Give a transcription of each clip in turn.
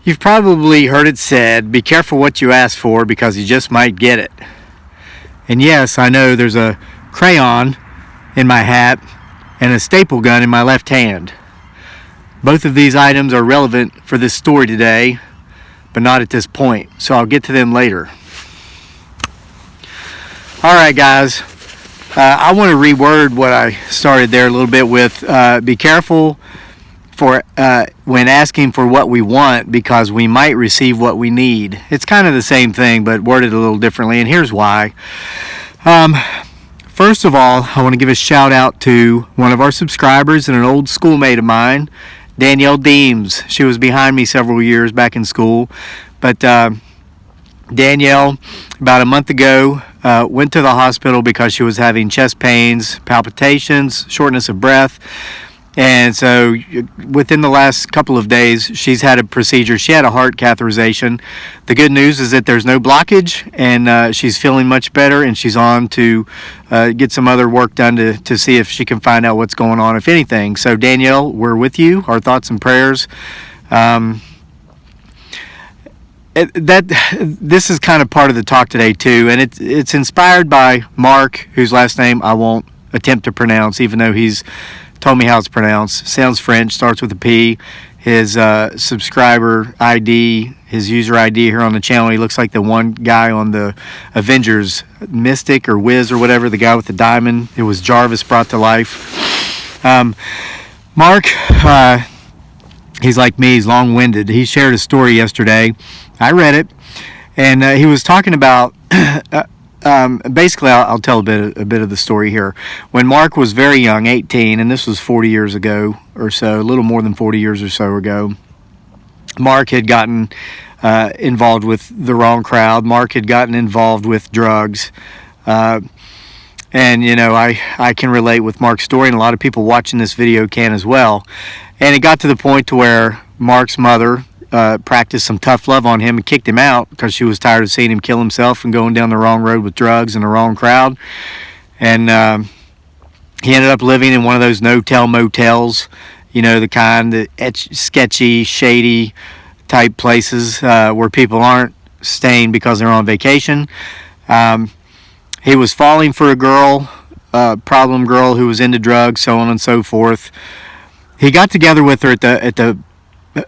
You've probably heard it said, be careful what you ask for because you just might get it. And yes, I know there's a crayon in my hat and a staple gun in my left hand. Both of these items are relevant for this story today, but not at this point, so I'll get to them later. Alright guys, I want to reword what I started there a little bit with. Be careful for when asking for what we want because we might receive what we need. It's kind of the same thing but worded a little differently, and here's why. First of all, I want to give a shout out to one of our subscribers and an old schoolmate of mine, Danielle Deems. She was behind me several years back in school, but Danielle, about a month ago, went to the hospital because she was having chest pains, palpitations, shortness of breath. And so within the last couple of days, she's had a procedure. She had a heart catheterization. The good news is that there's no blockage, and she's feeling much better, and she's on to get some other work done to see if she can find out what's going on, if anything. So Danielle, we're with you. Our thoughts and prayers. This is kind of part of the talk today too, and it's inspired by Mark, whose last name I won't attempt to pronounce, even though he's told me how it's pronounced. Sounds French, starts with a P. His subscriber ID, his user ID here on the channel, he looks like the one guy on the Avengers, Mystic or Wiz or whatever, the guy with the diamond. It was Jarvis brought to life. Mark, he's like me, he's long-winded. He shared a story yesterday. I read it, and he was talking about basically, I'll tell a bit of the story here. When Mark was very young, 18, and this was 40 years ago or so, a little more than 40 years or so ago, Mark had gotten involved with the wrong crowd. Mark had gotten involved with drugs. And, you know, I can relate with Mark's story, and a lot of people watching this video can as well. And it got to the point to where Mark's mother practiced some tough love on him and kicked him out because she was tired of seeing him kill himself and going down the wrong road with drugs and the wrong crowd. And he ended up living in one of those no-tell motels, you know, the kind that sketchy, shady type places where people aren't staying because they're on vacation. He was falling for a girl, problem girl who was into drugs, so on and so forth. He got together with her at the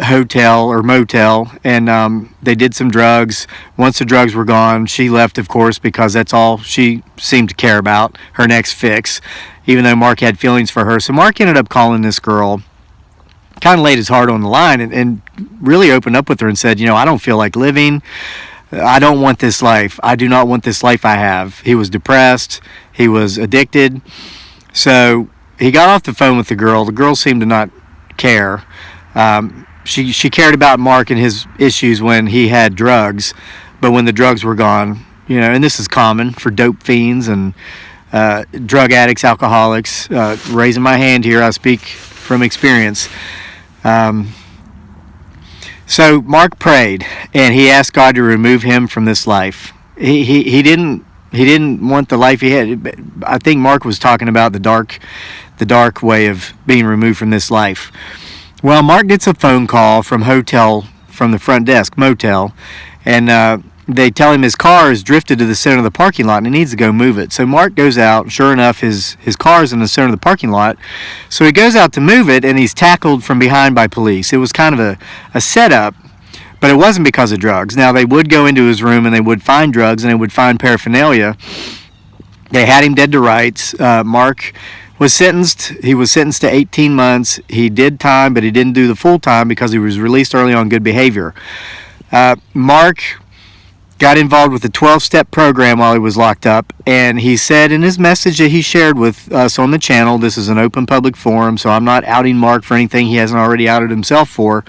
hotel or motel, and they did some drugs. Once the drugs were gone, she left, of course, because that's all she seemed to care about, her next fix, even though Mark had feelings for her. So Mark ended up calling this girl, kind of laid his heart on the line, and really opened up with her and said, you know, I don't feel like living. I don't want this life. I do not want this life I have. He was depressed. He was addicted. So he got off the phone with the girl. The girl seemed to not care. She cared about Mark and his issues when he had drugs, but when the drugs were gone, you know, and this is common for dope fiends and drug addicts, alcoholics. Raising my hand here, I speak from experience. So Mark prayed, and he asked God to remove him from this life. He didn't want the life he had. I think Mark was talking about the dark way of being removed from this life. Well, Mark gets a phone call from the front desk, motel, and they tell him his car has drifted to the center of the parking lot and he needs to go move it. So Mark goes out. Sure enough, his car is in the center of the parking lot. So he goes out to move it, and he's tackled from behind by police. It was kind of a setup, but it wasn't because of drugs. Now, they would go into his room and they would find drugs and they would find paraphernalia. They had him dead to rights. Mark was sentenced. He was sentenced to 18 months. He did time, but he didn't do the full time because he was released early on good behavior. Mark got involved with the 12-step program while he was locked up, and he said in his message that he shared with us on the channel, this is an open public forum, so I'm not outing Mark for anything he hasn't already outed himself for.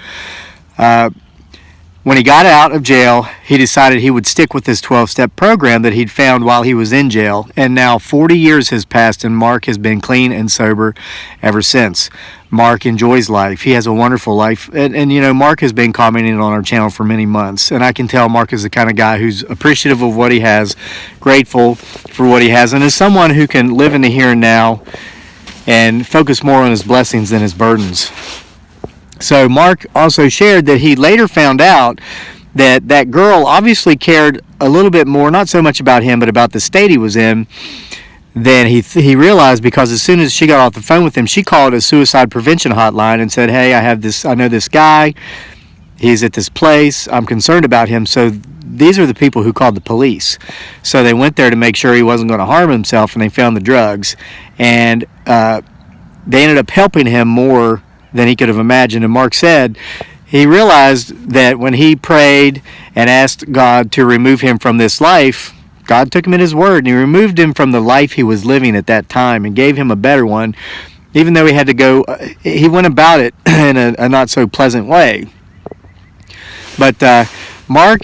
When he got out of jail, he decided he would stick with this 12-step program that he'd found while he was in jail. And now 40 years has passed, and Mark has been clean and sober ever since. Mark enjoys life. He has a wonderful life. And you know, Mark has been commenting on our channel for many months. And I can tell Mark is the kind of guy who's appreciative of what he has, grateful for what he has, and is someone who can live in the here and now and focus more on his blessings than his burdens. So Mark also shared that he later found out that that girl obviously cared a little bit more, not so much about him, but about the state he was in, than he realized, because as soon as she got off the phone with him, she called a suicide prevention hotline and said, hey, I know this guy. He's at this place. I'm concerned about him. So these are the people who called the police. So they went there to make sure he wasn't going to harm himself, and they found the drugs. And they ended up helping him more than he could have imagined. And Mark said he realized that when he prayed and asked God to remove him from this life, God took him at his word, and he removed him from the life he was living at that time and gave him a better one, even though he had to go, he went about it in a not so pleasant way. But Mark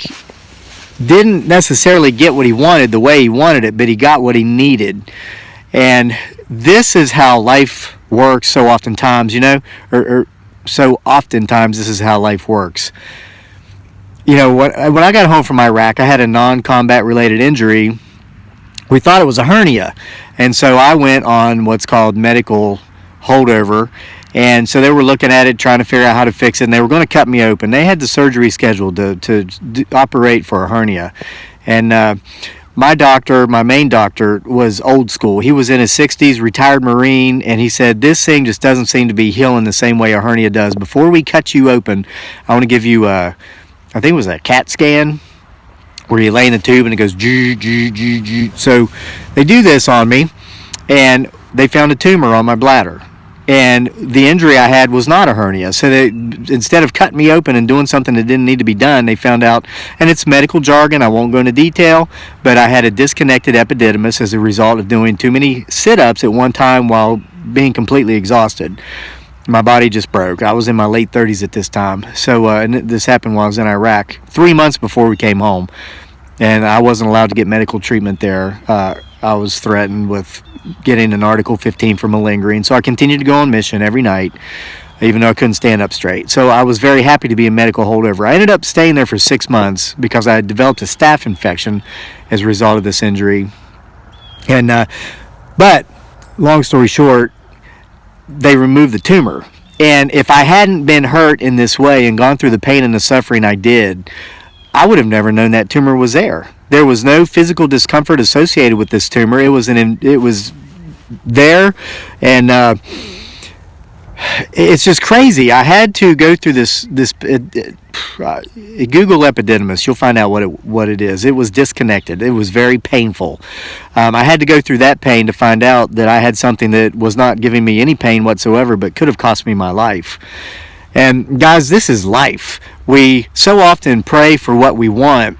didn't necessarily get what he wanted the way he wanted it, but he got what he needed. And this is how life works so oftentimes, or so oftentimes this is how life works. When I got home from Iraq, I had a non-combat related injury. We thought it was a hernia. And so I went on what's called medical holdover. And so they were looking at it, trying to figure out how to fix it. And they were going to cut me open. They had the surgery scheduled to operate for a hernia. And my main doctor, was old school. He was in his 60s, retired Marine, and he said, this thing just doesn't seem to be healing the same way a hernia does. Before we cut you open, I want to give you I think it was a CAT scan, where you lay in the tube and it goes, so they do this on me, and they found a tumor on my bladder. And the injury I had was not a hernia. So they, instead of cutting me open and doing something that didn't need to be done, they found out, and it's medical jargon, I won't go into detail, but I had a disconnected epididymis as a result of doing too many sit-ups at one time while being completely exhausted. My body just broke. I was in my late 30s at this time. So and this happened while I was in Iraq, 3 months before we came home. And I wasn't allowed to get medical treatment there. I was threatened with getting an Article 15 for malingering. So I continued to go on mission every night, even though I couldn't stand up straight. So I was very happy to be a medical holdover. I ended up staying there for 6 months because I had developed a staph infection as a result of this injury. And but long story short, they removed the tumor. And if I hadn't been hurt in this way and gone through the pain and the suffering I did, I would have never known that tumor was there. There was no physical discomfort associated with this tumor. It was there, and it's just crazy. I had to go through this Google epididymis. You'll find out what it is. It was disconnected. It was very painful. I had to go through that pain to find out that I had something that was not giving me any pain whatsoever, but could have cost me my life. And guys, this is life. We so often pray for what we want,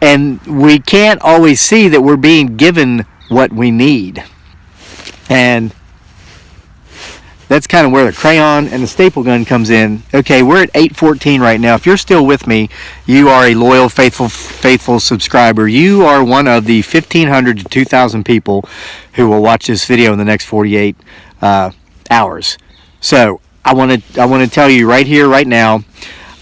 and we can't always see that we're being given what we need. And that's kind of where the crayon and the staple gun comes in. Okay, we're at 8:14 right now. If you're still with me, you are a loyal, faithful subscriber. You are one of the 1,500 to 2,000 people who will watch this video in the next 48 hours. So I want to tell you right here, right now,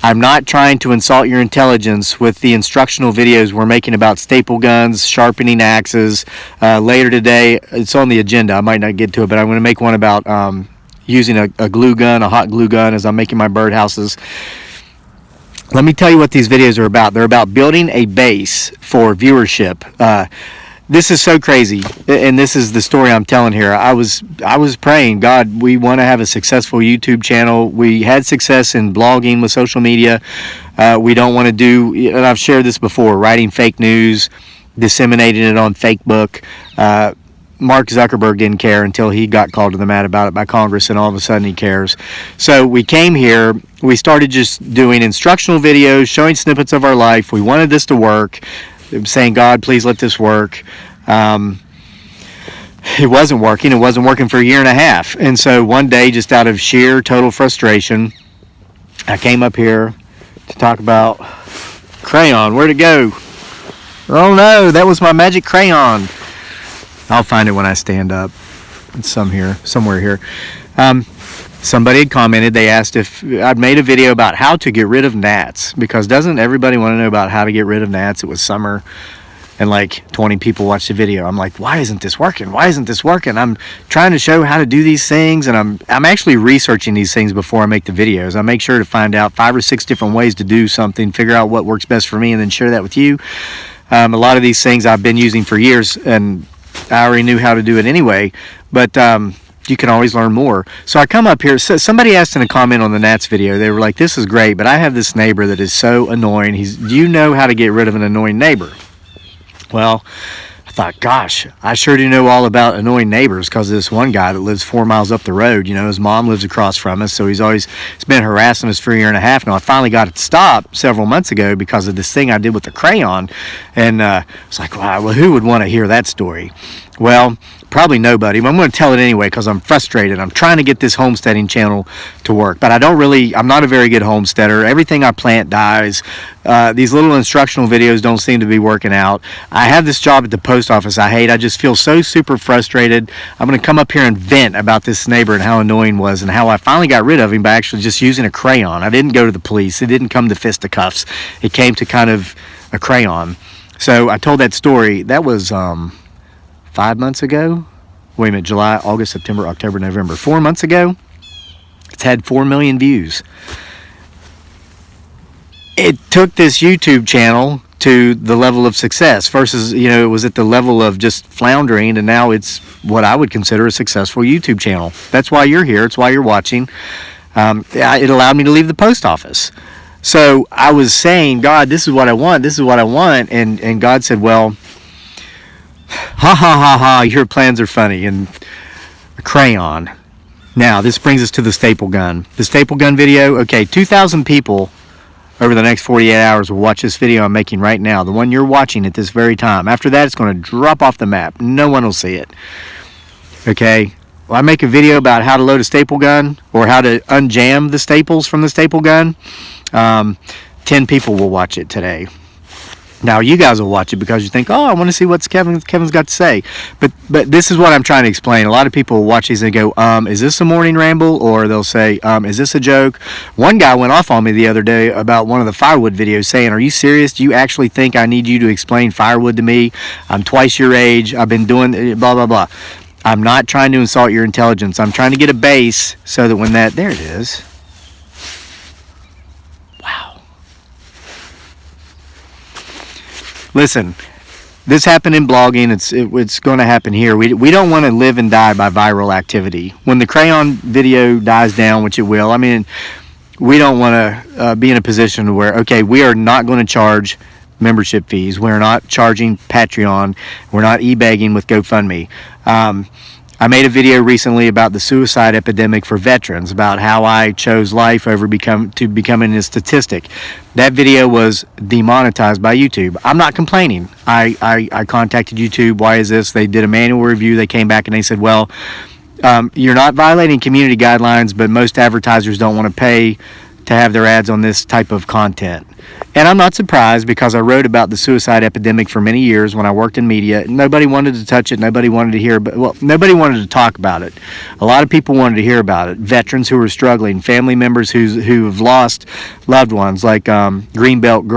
I'm not trying to insult your intelligence with the instructional videos we're making about staple guns, sharpening axes. Later today, it's on the agenda. I might not get to it, but I'm going to make one about using a glue gun, a hot glue gun, as I'm making my birdhouses. Let me tell you what these videos are about. They're about building a base for viewership. This is so crazy, and this is the story I'm telling here. I was praying, God, we want to have a successful YouTube channel. We had success in blogging with social media. We don't want to do, and I've shared this before, writing fake news, disseminating it on Facebook. Mark Zuckerberg didn't care until he got called to the mat about it by Congress, and all of a sudden he cares. So we came here. We started just doing instructional videos, showing snippets of our life. We wanted this to work. Saying, God, please let this work. It wasn't working. It wasn't working for a year and a half. And so one day, just out of sheer total frustration, I came up here to talk about crayon. Where'd it go? Oh no, that was my magic crayon. I'll find it when I stand up. It's somewhere here. Somebody had commented, they asked if I'd made a video about how to get rid of gnats, because doesn't everybody want to know about how to get rid of gnats? It was summer. and like 20 people watch the video. I'm like, why isn't this working? Why isn't this working? I'm trying to show how to do these things, and I'm actually researching these things before I make the videos. I make sure to find out 5 or 6 different ways to do something, figure out what works best for me, and then share that with you. A lot of these things I've been using for years, and I already knew how to do it anyway, but you can always learn more. So I come up here. So somebody asked in a comment on the Nats video, they were like, this is great, but I have this neighbor that is so annoying. Do you know how to get rid of an annoying neighbor? Well, I thought, gosh, I sure do know all about annoying neighbors, because of this one guy that lives 4 miles up the road. You know, his mom lives across from us, so he's been harassing us for a year and a half now. I finally got it to stop several months ago because of this thing I did with the crayon, and I was like, wow, well, who would want to hear that story? Well, probably nobody, but I'm going to tell it anyway because I'm frustrated. I'm trying to get this homesteading channel to work, but I'm not a very good homesteader. Everything I plant dies. These little instructional videos don't seem to be working out. I have this job at the post office I hate. I just feel so super frustrated. I'm going to come up here and vent about this neighbor and how annoying he was, and how I finally got rid of him by actually just using a crayon. I didn't go to the police. It didn't come to fisticuffs. It came to kind of a crayon. So I told that story. That was 5 months ago. Wait a minute, July, August, September, October, November. 4 months ago. It's had 4 million views. It took this YouTube channel to the level of success. Versus, it was at the level of just floundering, and now it's what I would consider a successful YouTube channel. That's why you're here. It's why you're watching. It allowed me to leave the post office. So I was saying, God, this is what I want. This is what I want. And God said, well, ha ha ha ha, your plans are funny, and a crayon. Now, this brings us to the staple gun. The staple gun video, okay, 2,000 people over the next 48 hours will watch this video I'm making right now, the one you're watching at this very time. After that, it's going to drop off the map. No one will see it. Okay? Well, I make a video about how to load a staple gun, or how to unjam the staples from the staple gun. 10 people will watch it today. Now, you guys will watch it because you think, oh, I want to see what Kevin's got to say. But this is what I'm trying to explain. A lot of people will watch these and go, is this a morning ramble? Or they'll say, is this a joke? One guy went off on me the other day about one of the firewood videos, saying, are you serious? Do you actually think I need you to explain firewood to me? I'm twice your age. I've been doing blah, blah, blah. I'm not trying to insult your intelligence. I'm trying to get a base so that when there it is. Listen, this happened in blogging. It's going to happen here. We don't want to live and die by viral activity. When the crayon video dies down, which it will, I mean, we don't want to be in a position where, okay, we are not going to charge membership fees. We're not charging Patreon. We're not e-begging with GoFundMe. I made a video recently about the suicide epidemic for veterans, about how I chose life over becoming a statistic. That video was demonetized by YouTube. I'm not complaining. I contacted YouTube. Why is this? They did a manual review. They came back and they said, well, you're not violating community guidelines, but most advertisers don't want to pay to have their ads on this type of content. And I'm not surprised, because I wrote about the suicide epidemic for many years when I worked in media. Nobody wanted to touch it. Nobody wanted to hear, nobody wanted to talk about it. A lot of people wanted to hear about it. Veterans who were struggling, family members who have lost loved ones, like Greenbelt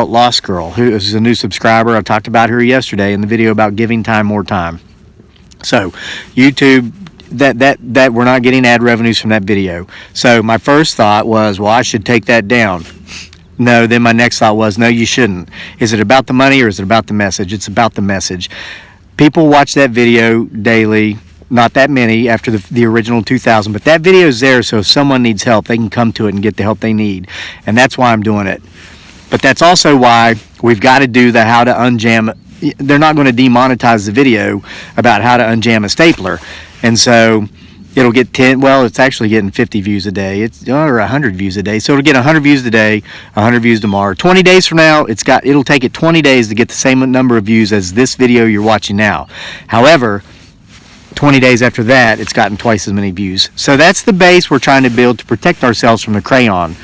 Lost Girl, who is a new subscriber. I talked about her yesterday in the video about giving time more time. So YouTube, that we're not getting ad revenues from that video. So my first thought was, well, I should take that down. No, then my next thought was, no, you shouldn't. Is it about the money, or is it about the message? It's about the message. People watch that video daily. Not that many after the original 2,000, but that video is there, so if someone needs help, they can come to it and get the help they need. And that's why I'm doing it. But that's also why we've got to do the how to unjam. They're not going to demonetize the video about how to unjam a stapler. And so it'll get 10, well, it's actually getting 50 views a day, or 100 views a day. So it'll get 100 views today, 100 views tomorrow. 20 days from now, it'll take it 20 days to get the same number of views as this video you're watching now. However, 20 days after that, it's gotten twice as many views. So that's the base we're trying to build to protect ourselves from the crayon.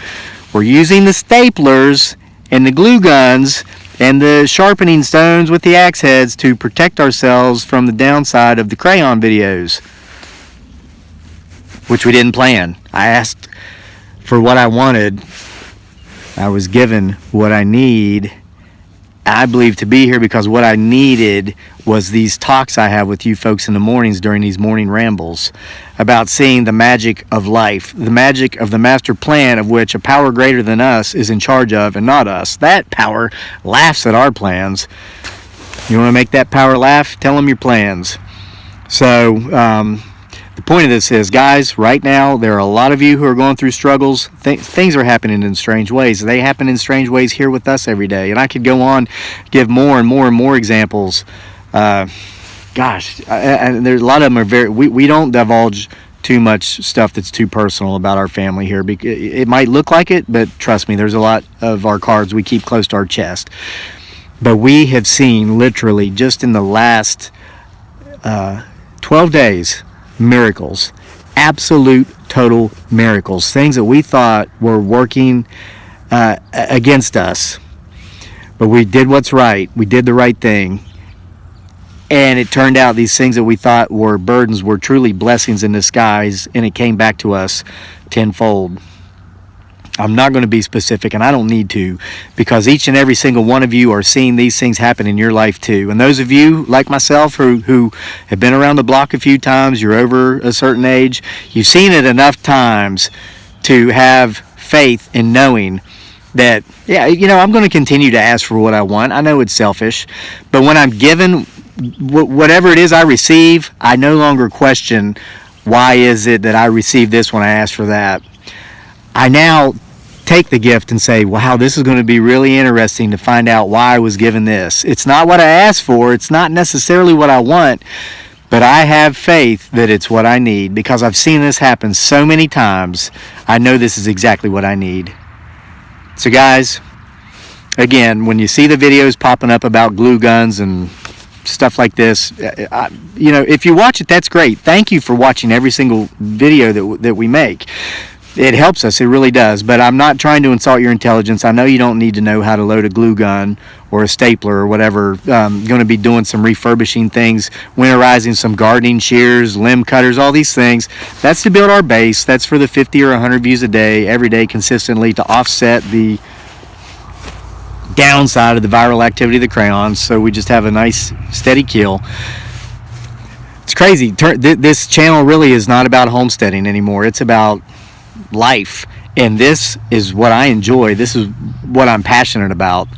We're using the staplers and the glue guns and the sharpening stones with the axe heads to protect ourselves from the downside of the crayon videos, which we didn't plan. I asked for what I wanted. I was given what I need, I believe to be here because what I needed was these talks I have with you folks in the mornings during these morning rambles about seeing the magic of life, the magic of the master plan of which a power greater than us is in charge of and not us. That power laughs at our plans. You want to make that power laugh? Tell them your plans. So the point of this is, guys, right now there are a lot of you who are going through struggles. Things are happening in strange ways. They happen in strange ways here with us every day. And I could go on, give more and more and more examples. And there's a lot of them are we don't divulge too much stuff that's too personal about our family here. It might look like it, but trust me, there's a lot of our cards we keep close to our chest. But we have seen literally just in the last 12 days, miracles, absolute total miracles, things that we thought were working against us, but we did what's right. We did the right thing, and it turned out these things that we thought were burdens were truly blessings in disguise, and it came back to us tenfold. I'm not going to be specific, and I don't need to, because each and every single one of you are seeing these things happen in your life too. And those of you like myself who have been around the block a few times, you're over a certain age, you've seen it enough times to have faith in knowing that, yeah, I'm going to continue to ask for what I want. I know it's selfish, but when I'm given whatever it is I receive, I no longer question, why is it that I receive this when I ask for that? I now take the gift and say, wow, this is going to be really interesting to find out why I was given this. It's not what I asked for. It's not necessarily what I want, but I have faith that it's what I need because I've seen this happen so many times. I know this is exactly what I need. So guys, again, when you see the videos popping up about glue guns and stuff like this, if you watch it, that's great. Thank you for watching every single video that we make. It helps us, it really does, but I'm not trying to insult your intelligence. I know you don't need to know how to load a glue gun or a stapler or whatever. Going to be doing some refurbishing things, winterizing some gardening shears, limb cutters, all these things. That's to build our base. That's for the 50 or 100 views a day, every day consistently, to offset the downside of the viral activity of the crayons, so we just have a nice steady kill. It's crazy. This channel really is not about homesteading anymore. It's about life, and this is what I enjoy. This is what I'm passionate about,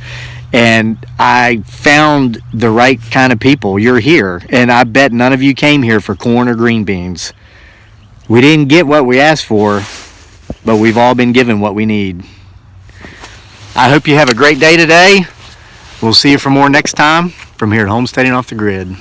and I found the right kind of people. You're here, and I bet none of you came here for corn or green beans. We didn't get what we asked for, but we've all been given what we need. I hope you have a great day today. We'll see you for more next time from here at Homesteading Off the Grid.